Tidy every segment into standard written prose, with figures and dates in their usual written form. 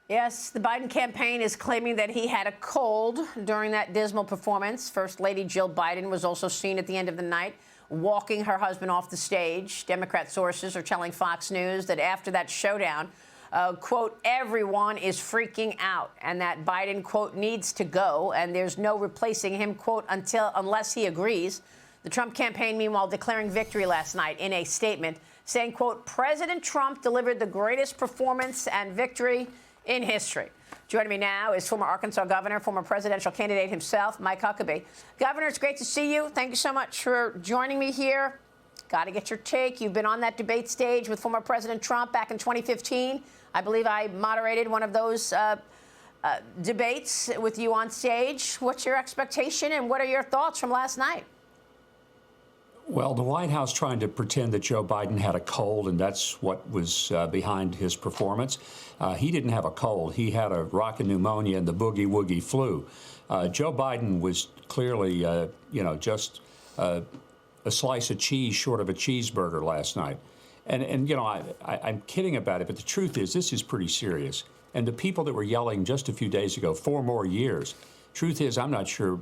Yes, the Biden campaign is claiming that he had a cold during that dismal performance. First Lady Jill Biden was also seen at the end of the night walking her husband off the stage. Democrat sources are telling Fox News that after that showdown, quote, everyone is freaking out and that Biden, quote, needs to go and there's no replacing him, quote, unless he agrees. The Trump campaign, meanwhile, declaring victory last night in a statement saying, quote, President Trump delivered the greatest performance and victory in history. Joining me now is former Arkansas governor, former presidential candidate himself, Mike Huckabee. Governor, it's great to see you. Thank you so much for joining me here. Got to get your take. You've been on that debate stage with former President Trump back in 2015. I believe I moderated one of those debates with you on stage. What's your expectation and what are your thoughts from last night? Well, the White House trying to pretend that Joe Biden had a cold, and that's what was behind his performance. He didn't have a cold. He had a rockin' pneumonia and the boogie-woogie flu. Joe Biden was clearly, just a slice of cheese short of a cheeseburger last night. And I'm kidding about it, but the truth is this is pretty serious. And the people that were yelling just a few days ago, 4 more years, truth is I'm not sure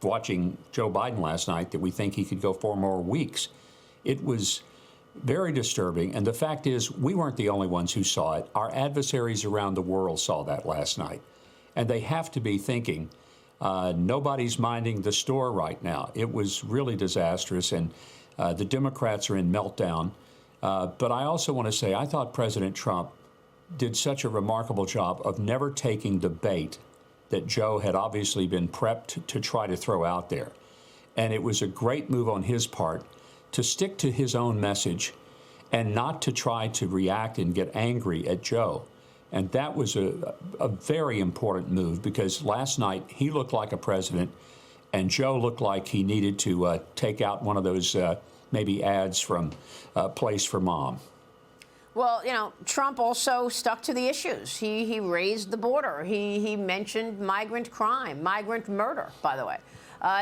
watching Joe Biden last night that we think he could go 4 more weeks. It was very disturbing. And the fact is, we weren't the only ones who saw it. Our adversaries around the world saw that last night. And they have to be thinking, nobody's minding the store right now. It was really disastrous. And the Democrats are in meltdown. But I also want to say, I thought President Trump did such a remarkable job of never taking the bait that Joe had obviously been prepped to try to throw out there. And it was a great move on his part to stick to his own message and not to try to react and get angry at Joe. And that was a very important move because last night he looked like a president and Joe looked like he needed to take out one of those maybe ads from Place for Mom. Well, Trump also stuck to the issues. He raised the border. He mentioned migrant crime, migrant murder, by the way.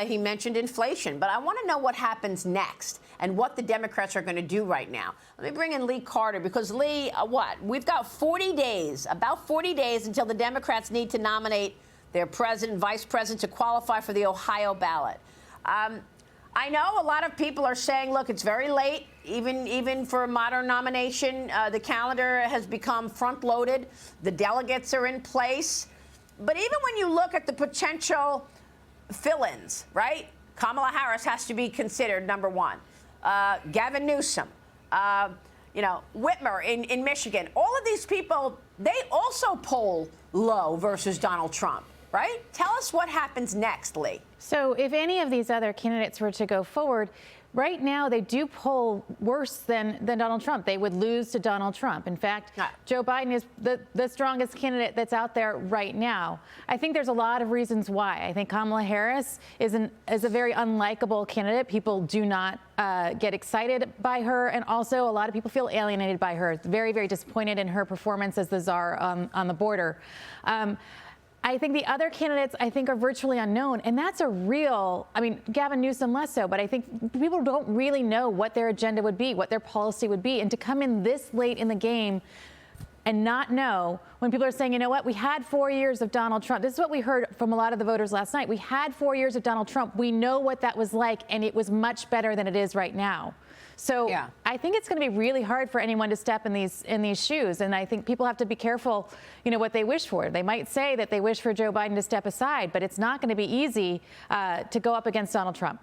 He mentioned inflation. But I want to know what happens next and what the Democrats are going to do right now. Let me bring in Lee Carter, because, Lee, we've got 40 days, about 40 days until the Democrats need to nominate their president, vice president to qualify for the Ohio ballot. I know a lot of people are saying, look, it's very late, even for a modern nomination. The calendar has become front-loaded. The delegates are in place. But even when you look at the potential fill-ins, right? Kamala Harris has to be considered, number one. Gavin Newsom, Whitmer in Michigan. All of these people, they also poll low versus Donald Trump, right? Tell us what happens next, Lee. So if any of these other candidates were to go forward, right now they do poll worse than Donald Trump. They would lose to Donald Trump. In fact, Joe Biden is the strongest candidate that's out there right now. I think there's a lot of reasons why. I think Kamala Harris is a very unlikable candidate. People do not get excited by her. And also a lot of people feel alienated by her. Very, very disappointed in her performance as the czar on the border. I think the other candidates, I think, are virtually unknown. And that's a real, Gavin Newsom less so, but I think people don't really know what their agenda would be, what their policy would be. And to come in this late in the game and not know, when people are saying, you know what, we had 4 years of Donald Trump. This is what we heard from a lot of the voters last night. We had 4 years of Donald Trump. We know what that was like, and it was much better than it is right now. So yeah. I think it's going to be really hard for anyone to step in these shoes. And I think people have to be careful, what they wish for. They might say that they wish for Joe Biden to step aside, but it's not going to be easy to go up against Donald Trump.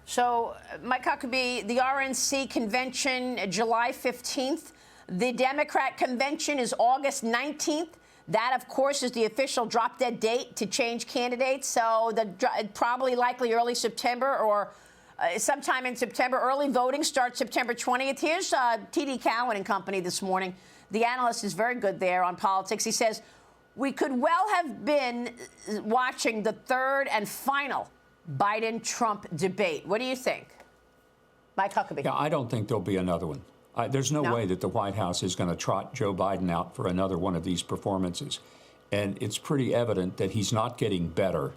So, Mike Huckabee, the RNC convention, July 15th. The Democrat convention is August 19th. That, of course, is the official drop-dead date to change candidates. So probably likely early September or sometime in September. Early voting starts September 20th. Here's T.D. Cowen and company this morning. The analyst is very good there on politics. He says, we could well have been watching the third and final Biden-Trump debate. What do you think? Mike Huckabee. Yeah, I don't think there'll be another one. There's no way that the White House is going to trot Joe Biden out for another one of these performances. And it's pretty evident that he's not getting better.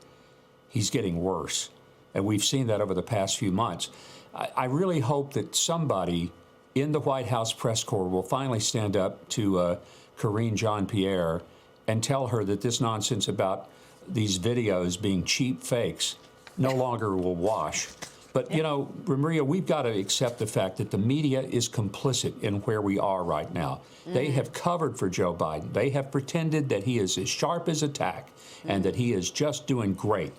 He's getting worse. And we've seen that over the past few months. I really hope that somebody in the White House press corps will finally stand up to Karine Jean-Pierre and tell her that this nonsense about these videos being cheap fakes no longer will wash. But, you know, Maria, we've got to accept the fact that the media is complicit in where we are right now. They have covered for Joe Biden. They have pretended that he is as sharp as a tack and that he is just doing great.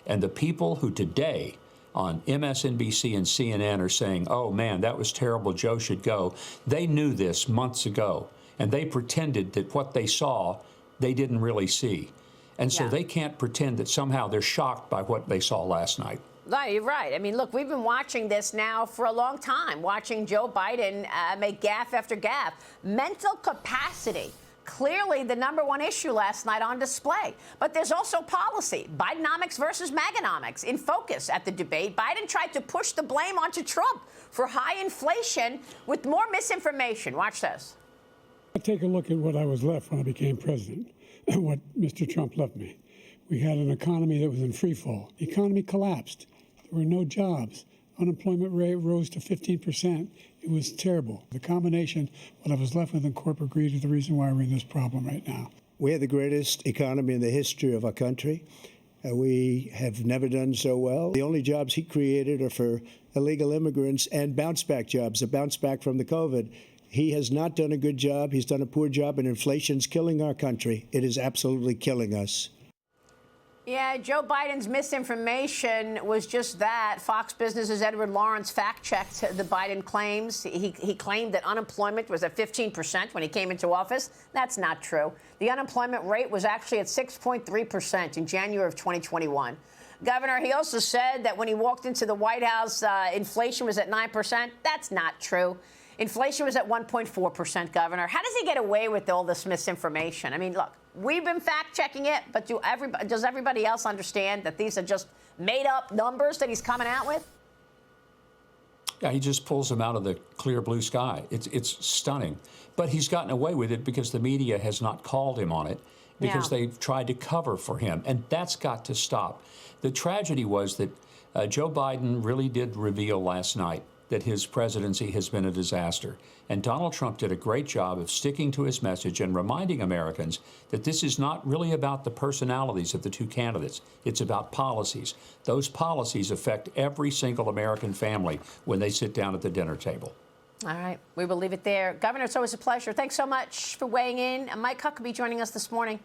And the people who today on MSNBC and CNN are saying, oh, man, that was terrible, Joe should go, they knew this months ago. And they pretended that what they saw, they didn't really see. And so they can't pretend that somehow they're shocked by what they saw last night. No, you're right. I mean, look, we've been watching this now for a long time, watching Joe Biden make gaffe after gaffe. Mental capacity, clearly the #1 issue last night on display. But there's also policy. Bidenomics versus Maganomics in focus at the debate. Biden tried to push the blame onto Trump for high inflation with more misinformation. Watch this. I take a look at what I was left when I became president and what Mr. Trump left me. We had an economy that was in free fall. The economy collapsed. There were no jobs. Unemployment rate rose to 15%. It was terrible. The combination, what I was left with in corporate greed, is the reason why we're in this problem right now. We have the greatest economy in the history of our country. We have never done so well. The only jobs he created are for illegal immigrants and bounce-back jobs, a bounce back from the COVID. He has not done a good job. He's done a poor job, and inflation's killing our country. It is absolutely killing us. Yeah, Joe Biden's misinformation was just that. Fox Business's Edward Lawrence fact-checked the Biden claims. He claimed that unemployment was at 15% when he came into office. That's not true. The unemployment rate was actually at 6.3% in January of 2021. Governor, he also said that when he walked into the White House, inflation was at 9%. That's not true. Inflation was at 1.4%, Governor. How does he get away with all this misinformation? I mean, look, we've been fact-checking it, but does everybody else understand that these are just made-up numbers that he's coming out with? Yeah, he just pulls them out of the clear blue sky. It's stunning. But he's gotten away with it because the media has not called him on it, because they've tried to cover for him. And that's got to stop. The tragedy was that Joe Biden really did reveal last night that his presidency has been a disaster. And Donald Trump did a great job of sticking to his message and reminding Americans that this is not really about the personalities of the two candidates. It's about policies. Those policies affect every single American family when they sit down at the dinner table. All right, we will leave it there. Governor, it's always a pleasure. Thanks so much for weighing in. Mike Huckabee joining us this morning.